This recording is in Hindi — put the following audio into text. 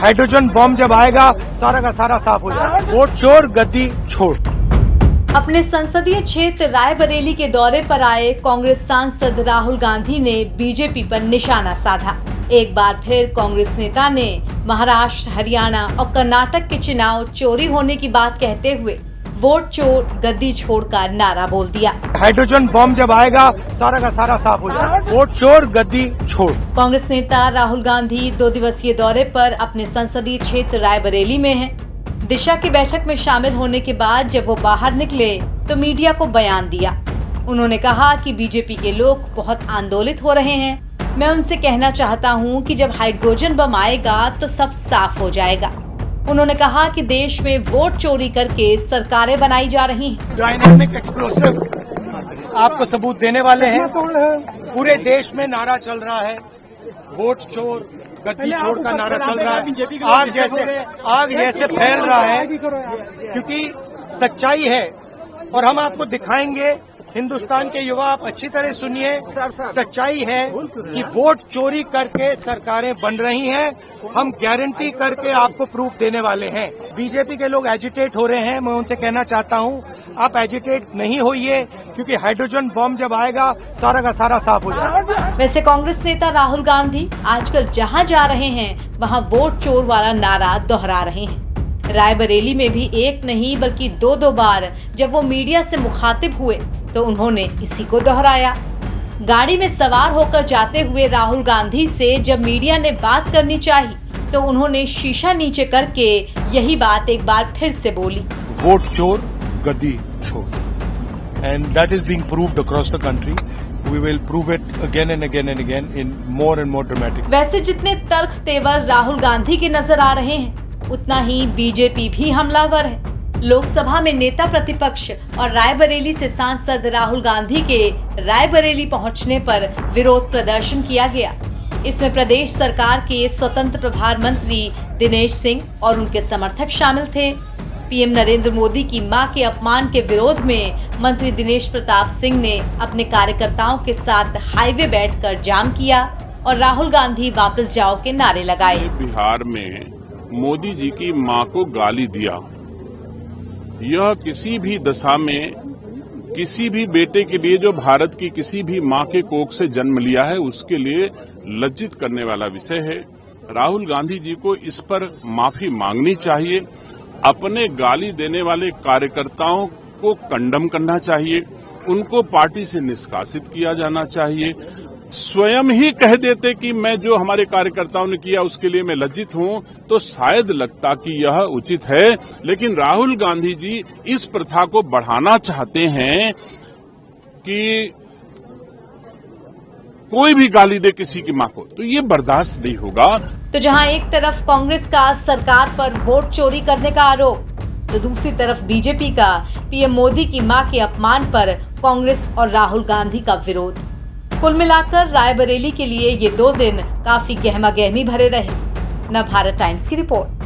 हाइड्रोजन बॉम्ब जब आएगा सारा का सारा साफ हो जाएगा। वोट चोर गद्दी छोड़। अपने संसदीय क्षेत्र रायबरेली के दौरे पर आए कांग्रेस सांसद राहुल गांधी ने बीजेपी पर निशाना साधा। एक बार फिर कांग्रेस नेता ने महाराष्ट्र, हरियाणा और कर्नाटक के चुनाव चोरी होने की बात कहते हुए वोट चोर गद्दी छोड़ का नारा बोल दिया। हाइड्रोजन बॉम्ब जब आएगा सारा का सारा साफ हो जाएगा। वोट चोर गद्दी छोड़। कांग्रेस नेता राहुल गांधी 2 दिवसीय दौरे पर अपने संसदीय क्षेत्र रायबरेली में हैं। दिशा की बैठक में शामिल होने के बाद जब वो बाहर निकले तो मीडिया को बयान दिया। उन्होंने कहा कि बीजेपी के लोग बहुत आंदोलित हो रहे हैं। मैं उनसे कहना चाहता हूं कि जब हाइड्रोजन बम आएगा तो सब साफ हो जाएगा। उन्होंने कहा कि देश में वोट चोरी करके सरकारें बनाई जा रही हैं। डायनामिक एक्सप्लोसिव आपको सबूत देने वाले हैं। पूरे देश में नारा चल रहा है, वोट चोर गद्दी छोड़ का नारा चल रहा है। आग जैसे फैल रहा है, क्योंकि सच्चाई है और हम आपको दिखाएंगे। हिंदुस्तान के युवा, आप अच्छी तरह सुनिए, सच्चाई है कि वोट चोरी करके सरकारें बन रही हैं। हम गारंटी करके आपको प्रूफ देने वाले हैं। बीजेपी के लोग एजिटेट हो रहे हैं, मैं उनसे कहना चाहता हूं आप एजिटेट नहीं होइए, क्योंकि हाइड्रोजन बॉम्ब जब आएगा सारा का सारा साफ हो जाएगा। वैसे कांग्रेस नेता राहुल गांधी आजकल जहां जा रहे हैं वहां वोट चोर वाला नारा दोहरा रहे हैं। रायबरेली में भी एक नहीं बल्कि 2 बार जब वो मीडिया से मुखातिब हुए तो उन्होंने इसी को दोहराया। गाड़ी में सवार होकर जाते हुए राहुल गांधी से जब मीडिया ने बात करनी चाहिए तो उन्होंने शीशा नीचे करके यही बात एक बार फिर से बोली। वोट चोर गद्दी छोड़, and that is being proved across the country. We will prove it again and again and again in more and more dramatic. वैसे जितने तर्क तेवर राहुल गांधी के नजर आ रहे हैं उतना ही बीजेपी भी हमलावर है। लोकसभा में नेता प्रतिपक्ष और रायबरेली से सांसद राहुल गांधी के रायबरेली पहुंचने पर विरोध प्रदर्शन किया गया। इसमें प्रदेश सरकार के स्वतंत्र प्रभार मंत्री दिनेश सिंह और उनके समर्थक शामिल थे। पीएम नरेंद्र मोदी की मां के अपमान के विरोध में मंत्री दिनेश प्रताप सिंह ने अपने कार्यकर्ताओं के साथ हाईवे बैठकर जाम किया और राहुल गांधी वापस जाओ के नारे लगाए। बिहार में मोदी जी की मां को गाली दिया, यह किसी भी दशा में किसी भी बेटे के लिए जो भारत की किसी भी मां के कोख से जन्म लिया है उसके लिए लज्जित करने वाला विषय है। राहुल गांधी जी को इस पर माफी मांगनी चाहिए। अपने गाली देने वाले कार्यकर्ताओं को कंडम करना चाहिए, उनको पार्टी से निष्कासित किया जाना चाहिए। स्वयं ही कह देते कि मैं जो हमारे कार्यकर्ताओं ने किया उसके लिए मैं लज्जित हूं तो शायद लगता कि यह उचित है। लेकिन राहुल गांधी जी इस प्रथा को बढ़ाना चाहते हैं कि कोई भी गाली दे किसी की मां को, तो ये बर्दाश्त नहीं होगा। तो जहां एक तरफ कांग्रेस का सरकार पर वोट चोरी करने का आरोप तो दूसरी तरफ बीजेपी का पीएम मोदी की मां के अपमान पर कांग्रेस और राहुल गांधी का विरोध। कुल मिलाकर रायबरेली के लिए ये 2 दिन काफी गहमा गहमी भरे रहे। नवभारत टाइम्स की रिपोर्ट।